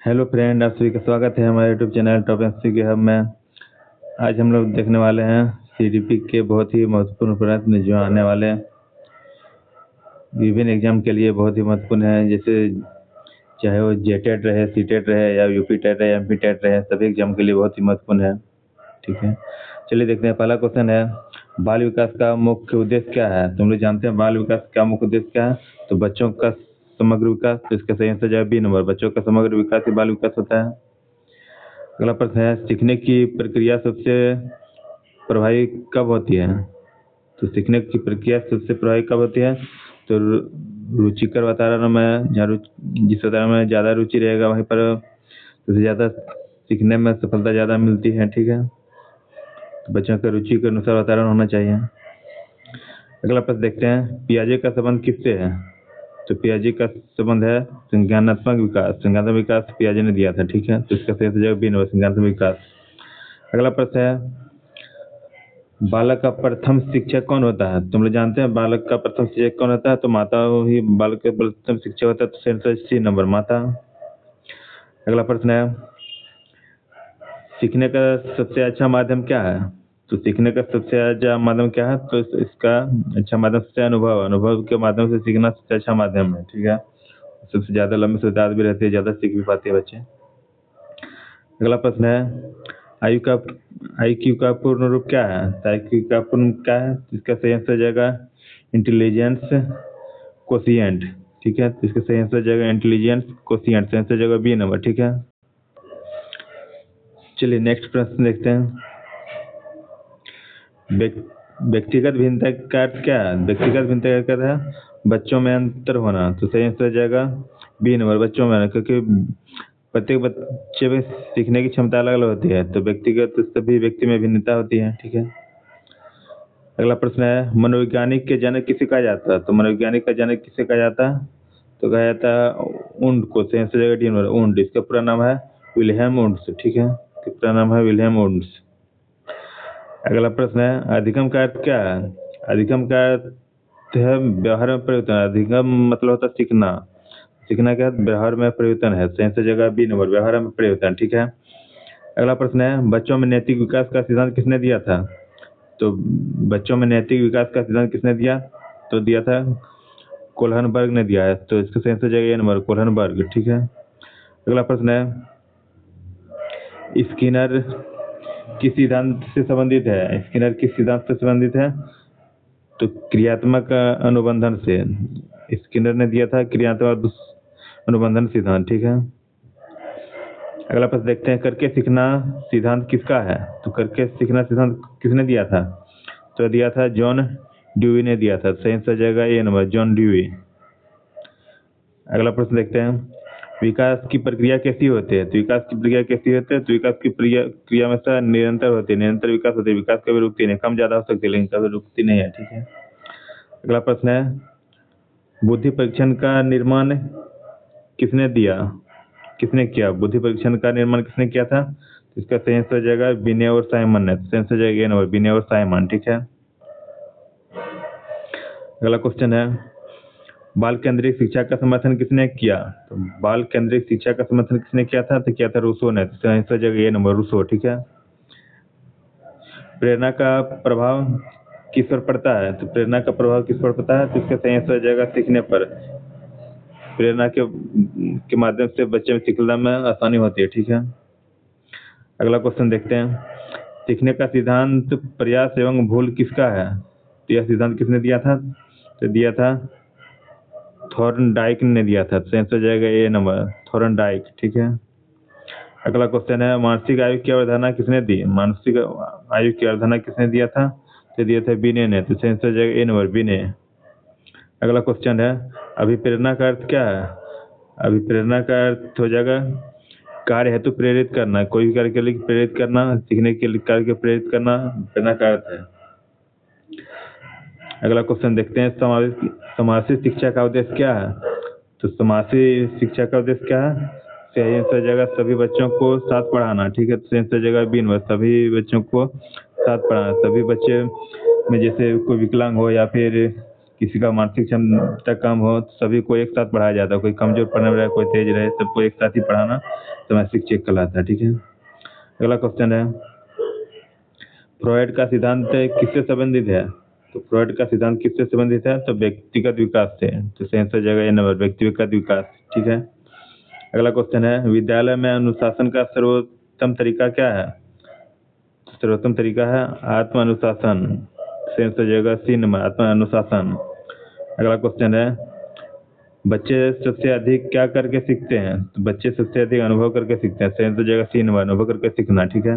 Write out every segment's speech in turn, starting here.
Hello friend, आप सभी का स्वागत है हमारे यूट्यूब चैनल टॉप एमसी के हब में। आज हम लोग देखने वाले हैं सीडीपी के बहुत ही महत्वपूर्ण प्रश्न जो आने वाले हैं विभिन्न एग्जाम के लिए बहुत ही महत्वपूर्ण है। जैसे चाहे वो जेटेट रहे, सीटेट रहे या यूपी टेट रहे, एमपी टेट रहे, सभी एग्जाम के लिए बहुत ही महत्वपूर्ण है। ठीक है, चलिए देखते हैं। पहला क्वेश्चन है, बाल विकास का मुख्य उद्देश्य क्या है? तुम लोग जानते हैं बाल विकास का मुख्य उद्देश्य क्या है? तो बच्चों का समग्र विकास। तो इसका सही आंसर जाए बी नंबर, बच्चों का समग्र विकास ही बाल विकास होता है। अगला प्रश्न है, सीखने की प्रक्रिया सबसे प्रभावी कब होती है? तो सीखने की प्रक्रिया सबसे प्रभावी कब होती है? तो रुचिकर वातावरण में, जहाँ जिस वातावरण में ज़्यादा रुचि रहेगा वहीं पर सबसे ज़्यादा सीखने में सफलता ज़्यादा मिलती है। ठीक है, तो बच्चों के रुचि के अनुसार वातावरण होना चाहिए। अगला प्रश्न देखते हैं, पियाजे का संबंध किससे है? तो पियाजे का संबंध है संज्ञानात्मक विकास। संज्ञानात्मक विकास पियाजे ने दिया था। ठीक है, तो इसका सही जवाब बी नंबर, संज्ञानात्मक विकास। अगला प्रश्न है, बालक का प्रथम शिक्षक कौन होता है? तुम लोग जानते हैं बालक का प्रथम शिक्षक कौन होता है? तो माता ही बालक का प्रथम शिक्षक होता है। तो आंसर सी नंबर, माता। अगला प्रश्न है, सीखने का सबसे अच्छा माध्यम क्या है? तो सीखने का सबसे अच्छा माध्यम क्या है? तो इसका अच्छा माध्यम सबसे अनुभव। अनुभव के माध्यम से सीखना सबसे अच्छा माध्यम है। ठीक है, सबसे ज्यादा लंबी शुरुआत भी रहती है, ज्यादा सीख भी पाते हैं बच्चे। अगला प्रश्न है, आयु का आईक्यू का पूर्ण रूप क्या है? तो आईक्यू का पूर्ण क्या है? इसका सही आंसर हो जाएगा इंटेलिजेंस कोशिएंट। ठीक है, तो इसका सही आंसर हो जाएगा इंटेलिजेंस कोशिएंट। सही आंसर हो जाएगा बी नंबर। ठीक है, चलिए नेक्स्ट प्रश्न देखते हैं। व्यक्तिगत भिन्नता का अर्थ क्या है? व्यक्तिगत भिन्नता का अर्थ है बच्चों में अंतर होना। तो सही आंसर हो जाएगा बी नंबर, बच्चों में। क्योंकि प्रत्येक बच्चे में सीखने की क्षमता अलग अलग होती है, तो व्यक्तिगत सभी व्यक्ति में भिन्नता होती है। ठीक है, अगला प्रश्न है, मनोवैज्ञानिक के जनक किसे कहा जाता है? तो मनोवैज्ञानिक का जनक किसे कहा जाता है? तो कहा जाता है उंड को। सही आंसर हो जाएगा डी नंबर, उंड। इसका पूरा नाम है विल्हेम उंड्स। ठीक है, इसका पूरा नाम है विल्हेम उंड्स। अगला प्रश्न है, अधिगम का अर्थ क्या है? अधिगम का अर्थ है व्यवहार में परिवर्तन। अधिगम मतलब होता है सीखना। सीखना का अर्थ व्यवहार में परिवर्तन है। सही आंसर जगह बी नंबर, व्यवहार में परिवर्तन। ठीक है, अगला प्रश्न है, बच्चों में नैतिक विकास का सिद्धांत किसने दिया था? तो बच्चों में नैतिक विकास का सिद्धांत किसने दिया? तो दिया था कोलहनबर्ग ने दिया है। तो इसका सही आंसर जाएगा ए नंबर, कोलहनबर्ग। ठीक है, अगला प्रश्न है, स्किनर किस सिद्धांत से संबंधित है? स्किनर किस सिद्धांत से संबंधित है? तो क्रियात्मक अनुबंधन से। स्किनर ने दिया था क्रियात्मक अनुबंधन सिद्धांत। ठीक है, अगला प्रश्न देखते हैं, करके सीखना सिद्धांत किसका है? तो करके सीखना सिद्धांत किसने दिया था? तो दिया था जॉन ड्यूई ने दिया था। सही आंसर जाएगा ए नंबर, जॉन ड्यूई। अगला प्रश्न देखते हैं, विकास की प्रक्रिया कैसी होती है? तो विकास की प्रक्रिया कैसी होती है? तो विकास की क्रिया हमेशा निरंतर होती है, निरंतर विकास होती है। विकास कभी रुकती नहीं, कम ज्यादा हो सकती है लेकिन कभी रुकती नहीं है। ठीक है, अगला प्रश्न है, बुद्धि परीक्षण का निर्माण किसने दिया? किसने किया? बुद्धि परीक्षण का निर्माण किसने किया था? तो इसका सही आंसर हो जाएगा विनय और साइमन ने। सही आंसर जाएगा नंबर, विनय और साइमन। ठीक है, अगला क्वेश्चन है, बाल केंद्रित शिक्षा का समर्थन किसने किया? तो बाल केंद्रित शिक्षा का समर्थन किसने किया था? तो किया था रूसो ने। तो सही आंसर जाएगा ए नंबर, रूसो। ठीक है, प्रेरणा का प्रभाव किस पर पड़ता है? तो प्रेरणा का प्रभाव किस पर पड़ता है? तो इसका सही आंसर हो जाएगा सीखने पर। प्रेरणा के माध्यम से बच्चे में सीखने में आसानी होती है। ठीक है, अगला क्वेश्चन देखते हैं, सीखने का सिद्धांत प्रयास एवं भूल किसका है? तो यह सिद्धांत किसने दिया था? तो दिया था थॉर्नडाइक ने दिया था। तो आंसर हो जाएगा ए नंबर, थॉर्नडाइक। ठीक है, अगला क्वेश्चन है, मानसिक आयु की अवधारणा किसने दी? मानसिक आयु की अवधारणा किसने दिया था? तो दिया था बिने ने। तो आंसर हो जाएगा ए नंबर, बिने। अगला क्वेश्चन है, अभिप्रेरणा का अर्थ क्या है? अभिप्रेरणा का अर्थ हो जाएगा कार्य हेतु प्रेरित करना। कोई भी कार्य के लिए प्रेरित करना, सीखने के लिए कार्य को प्रेरित करना प्रेरणा का अर्थ है। अगला क्वेश्चन देखते हैं, समावेशी शिक्षा का उद्देश्य क्या है? तो समावेशी शिक्षा का उद्देश्य क्या है? सही आंसर हो जाएगा सभी बच्चों को साथ पढ़ाना। ठीक है, तो सही आंसर हो जाएगा बी नंबर, सभी बच्चों को साथ पढ़ाना। सभी बच्चे में जैसे कोई विकलांग हो या फिर किसी का मानसिक क्षमता कम हो तो सभी को एक साथ पढ़ाया जाता है, कोई कमजोर पढ़ने में रहे, कोई तेज रहे, सबको एक साथ ही पढ़ाना समस्या चेक कहलाता है। ठीक है, अगला क्वेश्चन है, फ्रॉइड का सिद्धांत किससे संबंधित है? तो फ्रॉइड का सिद्धांत किससे संबंधित है? तो व्यक्तिगत विकास से। तो सही आंसर जगह ए नंबर, व्यक्तिगत विकास। ठीक है, अगला क्वेश्चन है, विद्यालय में अनुशासन का सर्वोत्तम तरीका क्या है? तो सर्वोत्तम तरीका है आत्म अनुशासन। सही आंसर जगह सी नंबर, आत्म अनुशासन। अगला क्वेश्चन है, बच्चे सबसे अधिक क्या करके सीखते हैं? तो बच्चे सबसे अधिक अनुभव करके सीखते हैं। सही आंसर जगह सी नंबर, अनुभव करके सीखना। ठीक है,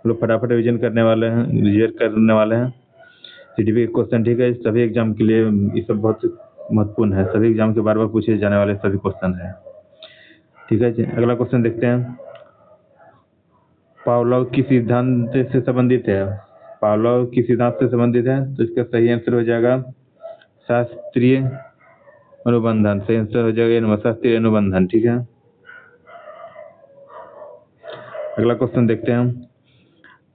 लोग फटाफट रिविजन करने वाले हैं, रिविजन करने वाले हैं सीडीपी के क्वेश्चन। ठीक है, सभी एग्जाम के लिए ये सब बहुत महत्वपूर्ण है, सभी एग्जाम के बार बार पूछे जाने वाले सभी क्वेश्चन है। ठीक है जी, अगला क्वेश्चन देखते हैं, पावलोव की सिद्धांत से संबंधित है? पावलोव की सिद्धांत से संबंधित है, तो इसका सही आंसर हो जाएगा शास्त्रीय अनुबंधन। सही आंसर हो जाएगा शास्त्रीय अनुबंधन। ठीक है, अगला क्वेश्चन देखते हैं,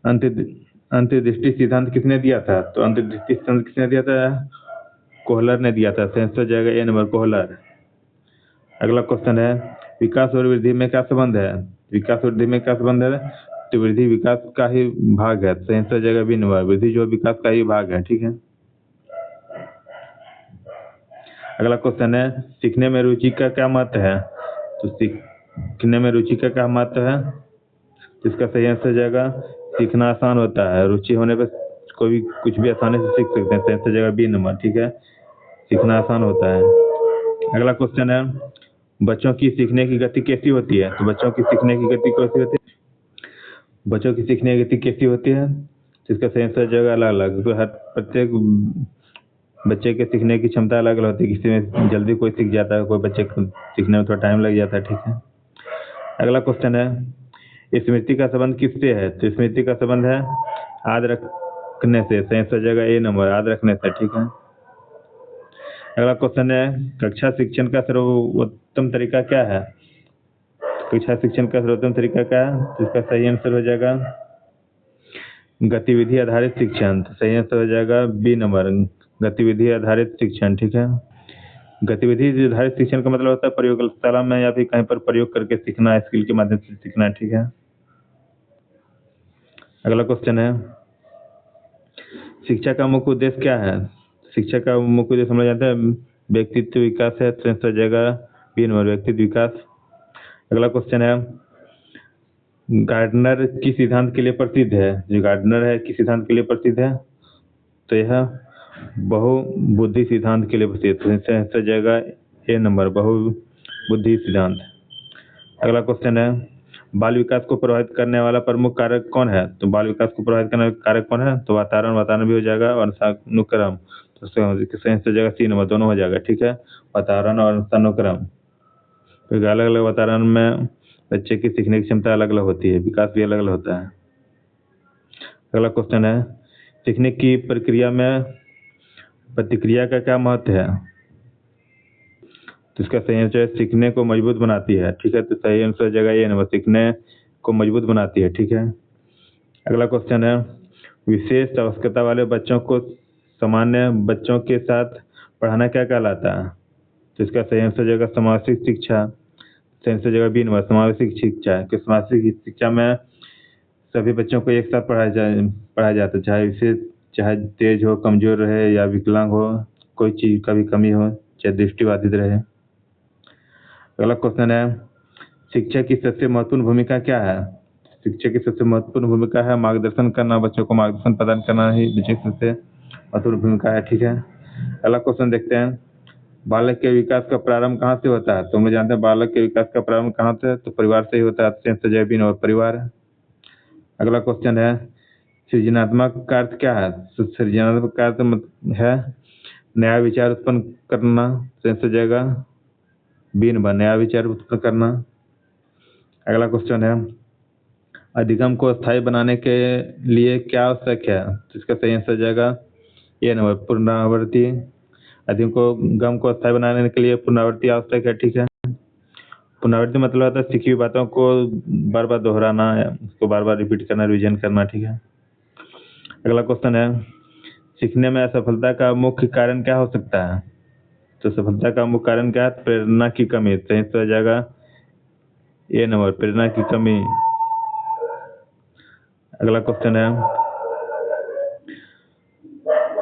अंतर्दृष्टि सिद्धांत किसने दिया था? तो अंतर्दृष्टि सिद्धांत किसने दिया था? कोहलर ने दिया था। सही आंसर हो जाएगा ए नंबर, कोहलर। अगला क्वेश्चन है, विकास और वृद्धि में क्या संबंध है? विकास और वृद्धि में क्या संबंध है? तो वृद्धि विकास का ही भाग है। सही आंसर हो जाएगा बी नंबर, वृद्धि जो विकास का ही भाग है। ठीक है, अगला क्वेश्चन है, सीखने में रुचि का क्या महत्व है? तो सीखने में रुचि का क्या महत्व है? इसका सही आंसर हो जाएगा सीखना आसान होता है, रुचि होने पर कोई भी कुछ भी आसानी से सीख सकते हैं। सही आंसर हो जाएगा बी नंबर। ठीक है, सीखना आसान होता है। अगला क्वेश्चन है, बच्चों की सीखने की गति कैसी होती है? तो बच्चों की सीखने की गति कैसी होती है? बच्चों की सीखने की गति कैसी होती है? तो इसका सही आंसर हो जाएगा अलग अलग, क्योंकि हर प्रत्येक बच्चे के सीखने की क्षमता अलग अलग होती है, किसी में जल्दी कोई सीख जाता है, कोई बच्चे को सीखने में थोड़ा टाइम लग जाता है। ठीक है, अगला क्वेश्चन है, स्मृति का संबंध किससे है? तो स्मृति का संबंध है याद रखने से। सही आंसर हो जाएगा ए नंबर, याद रखने से। ठीक है, अगला क्वेश्चन है, कक्षा शिक्षण का सर्वोत्तम तरीका क्या है? कक्षा शिक्षण का सर्वोत्तम तरीका क्या है? तो इसका सही आंसर हो जाएगा गतिविधि आधारित शिक्षण। तो सही आंसर हो जाएगा बी नंबर, गतिविधि आधारित शिक्षण। ठीक है, गतिविधि आधारित शिक्षण का मतलब होता है प्रयोगशाला में या फिर कहीं पर प्रयोग करके सीखना, स्किल के माध्यम से सीखना। ठीक है, अगला क्वेश्चन है, शिक्षा का मुख्य उद्देश्य क्या है? शिक्षा का मुख्य उद्देश्य हम लोग जानते हैं व्यक्तित्व विकास है। तो आंसर हो जाएगा बी नंबर, व्यक्तित्व विकास। अगला क्वेश्चन है, गार्डनर किस सिद्धांत के लिए प्रसिद्ध है? जो गार्डनर है किस सिद्धांत के लिए प्रसिद्ध है? तो यह बहुबुद्धि सिद्धांत के लिए प्रसिद्ध है। इसका आंसर हो जाएगा ए नंबर, बहुबुद्धि सिद्धांत। अगला क्वेश्चन है, बाल विकास को प्रभावित करने वाला प्रमुख कारक कौन है? तो बाल विकास को प्रभावित करने वाला कारक कौन है? तो वातावरण, वातावरण भी हो जाएगा, और अनुक्रम। तो इसका आंसर हो जाएगा सी नंबर, दोनों हो जाएगा। ठीक है, वातावरण और अनुक्रम, क्योंकि अलग अलग वातावरण में बच्चे की सीखने की क्षमता अलग अलग होती है, विकास भी अलग अलग होता है। अगला क्वेश्चन है, सीखने की प्रक्रिया में प्रतिक्रिया का क्या महत्व है? तो इसका सही आंसर है सीखने को मजबूत बनाती है। ठीक है, तो सही आंसर हो जाएगा ये नंबर, सीखने को मजबूत बनाती है। ठीक है, अगला क्वेश्चन है, विशेष आवश्यकता वाले बच्चों को सामान्य बच्चों के साथ पढ़ाना क्या कहलाता है? तो इसका सही आंसर हो जाएगा समावेशित शिक्षा। सही आंसर हो जाएगा बी नंबर, समावेशित शिक्षा। कि समावेशित शिक्षा में सभी बच्चों को एक साथ पढ़ाया जाता है, चाहे विशेष, चाहे तेज हो, कमजोर रहे या विकलांग हो, कोई चीज का भी कमी हो, चाहे दृष्टिबाधित रहे। अगला क्वेश्चन है, शिक्षक की सबसे महत्वपूर्ण भूमिका क्या है? शिक्षक की सबसे महत्वपूर्ण भूमिका है मार्गदर्शन करना, बच्चों को मार्गदर्शन प्रदान करना ही शिक्षक की सबसे महत्वपूर्ण भूमिका है। ठीक है, अगला क्वेश्चन देखते हैं, बालक के विकास का प्रारंभ कहाँ से होता है? तो हम जानते हैं बालक के विकास का प्रारंभ कहाँ से? तो परिवार से ही होता है। जय और परिवार। अगला क्वेश्चन है, सृजनात्मक का अर्थ क्या है? तो सृजनात्मक का अर्थ है नया विचार उत्पन्न करना। हो जाएगा बी नंबर, नया विचार उत्पन्न करना। अगला क्वेश्चन है, अधिगम को स्थायी बनाने के लिए क्या आवश्यक है? तो इसका सही आंसर हो जाएगा ए नंबर, पुनरावृत्ति। अधिगम को स्थायी बनाने के लिए पुनरावृत्ति आवश्यक है। ठीक है, पुनरावृत्ति मतलब होता है सीखी हुई बातों को बार बार दोहराना, उसको बार बार रिपीट करना, रिवीजन करना। ठीक है, अगला क्वेश्चन है, सीखने में असफलता का मुख्य कारण क्या हो सकता है? तो सफलता का मुख्य कारण क्या है? प्रेरणा की कमी। सही से हो जाएगा ए नंबर, प्रेरणा की कमी। अगला क्वेश्चन है,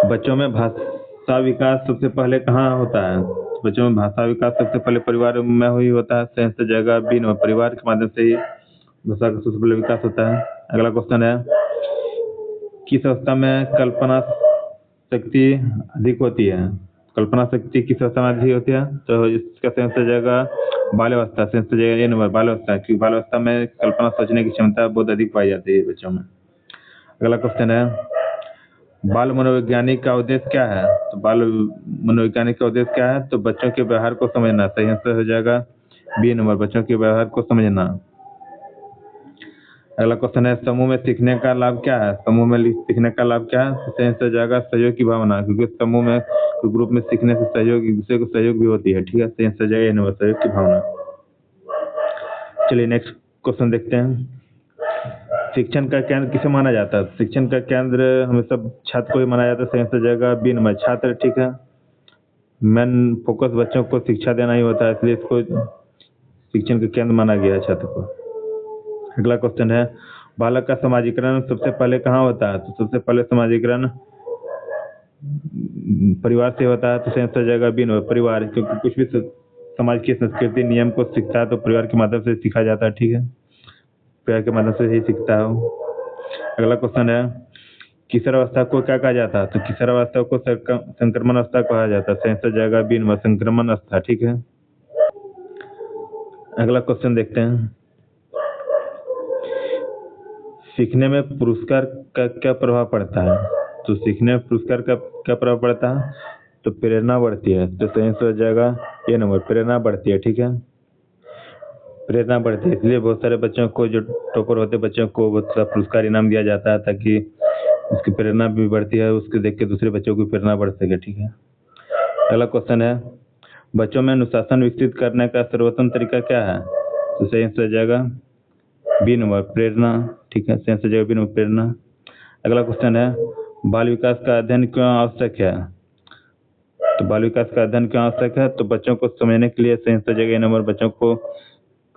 बच्चों में भाषा विकास सबसे पहले कहाँ होता है? बच्चों में भाषा विकास सबसे पहले परिवार में ही होता है। सही से जगह बी नंबर, परिवार के माध्यम से ही भाषा का सबसे पहले विकास होता है। अगला क्वेश्चन है, किस अवस्था में कल्पना शक्ति अधिक होती है? कल्पना शक्ति किस अवस्था में अधिक होती है? तो इसका सही से जगह बाल्यावस्था। सही से जगह ए नंबर, बाल्यावस्था, क्योंकि बाल्यावस्था में कल्पना सोचने की क्षमता बहुत अधिक पाई जाती है बच्चों में। अगला क्वेश्चन है, बाल मनोवैज्ञानिक का उद्देश्य क्या है? तो बाल मनोवैज्ञानिक का उद्देश्य क्या है? तो बच्चों के व्यवहार को समझना। सही आंसर हो जाएगा बी नंबर, बच्चों के व्यवहार को समझना। अगला क्वेश्चन है, समूह में सीखने का लाभ क्या है? समूह में सीखने का लाभ क्या है? सही आंसर हो जाएगा सहयोग की भावना, क्योंकि समूह में ग्रुप में सीखने से सहयोग, एक दूसरे को सहयोग भी होती है। ठीक है, सही आंसर हो जाएगा ए नंबर, सहयोग की भावना। चलिए नेक्स्ट क्वेश्चन देखते हैं, शिक्षण का केंद्र किसे माना जाता है? शिक्षण का केंद्र हमेशा छात्र को ही माना जाता है। सही आंसर हो जाएगा बी नंबर, छात्र। ठीक है, मेन फोकस बच्चों को शिक्षा देना ही होता है, इसलिए इसको शिक्षण का केंद्र माना गया है छात्र को। अगला क्वेश्चन है, बालक का समाजीकरण सबसे पहले कहाँ होता है? तो सबसे पहले समाजीकरण परिवार से होता है। तो सही आंसर हो जाएगा बी नंबर, परिवार, क्योंकि कुछ भी समाज की संस्कृति नियम को सीखता है तो परिवार के माध्यम से सीखा जाता है। ठीक है, परिवार के माध्यम से ही सीखता है। अगला क्वेश्चन है, किशोरावस्था को क्या कहा जाता है? तो किशोरावस्था को संक्रमण अवस्था कहा जाता है। सही आंसर हो जाएगा बी नंबर, संक्रमण अवस्था। ठीक है, अगला क्वेश्चन देखते हैं, सीखने में पुरस्कार का क्या प्रभाव पड़ता है? तो सीखने में पुरस्कार का क्या प्रभाव पड़ता है? तो प्रेरणा बढ़ती है। तो सही आंसर हो जाएगा ये नंबर, प्रेरणा बढ़ती है। ठीक है, प्रेरणा बढ़ती है, इसलिए बहुत सारे बच्चों को, जो टॉपर होते बच्चों को बहुत सारा पुरस्कार इनाम दिया जाता है, ताकि उसकी प्रेरणा भी बढ़ती है, उसके देख के दूसरे बच्चों की प्रेरणा बढ़ सके। ठीक है, अगला क्वेश्चन है, बच्चों में अनुशासन विकसित करने का सर्वोत्तम तरीका क्या है? तो सही आंसर हो जाएगा बी नंबर, प्रेरणा। ठीक है, सही आंसर हो जाएगा बी नंबर, प्रेरणा। अगला क्वेश्चन है, बाल विकास का अध्ययन क्यों आवश्यक है? तो बाल विकास का अध्ययन क्यों आवश्यक है? तो बच्चों को समझने के लिए। सही आंसर हो जाएगा ए नंबर, बच्चों को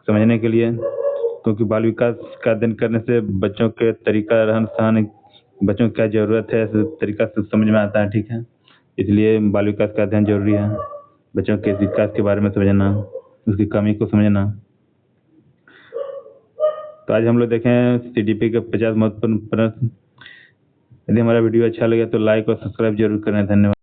समझने के लिए, क्योंकि बाल विकास का अध्ययन करने से बच्चों के तरीका, रहन सहन, बच्चों की क्या जरूरत है, इस तरीका से समझ में आता है। ठीक है, इसलिए बाल विकास का अध्ययन जरूरी है, बच्चों के विकास के बारे में समझना, उसकी कमी को समझना। तो आज हम लोग देखें सीडीपी के 50 महत्वपूर्ण प्रश्न। यदि हमारा वीडियो अच्छा लगे तो लाइक और सब्सक्राइब जरूर करें। धन्यवाद।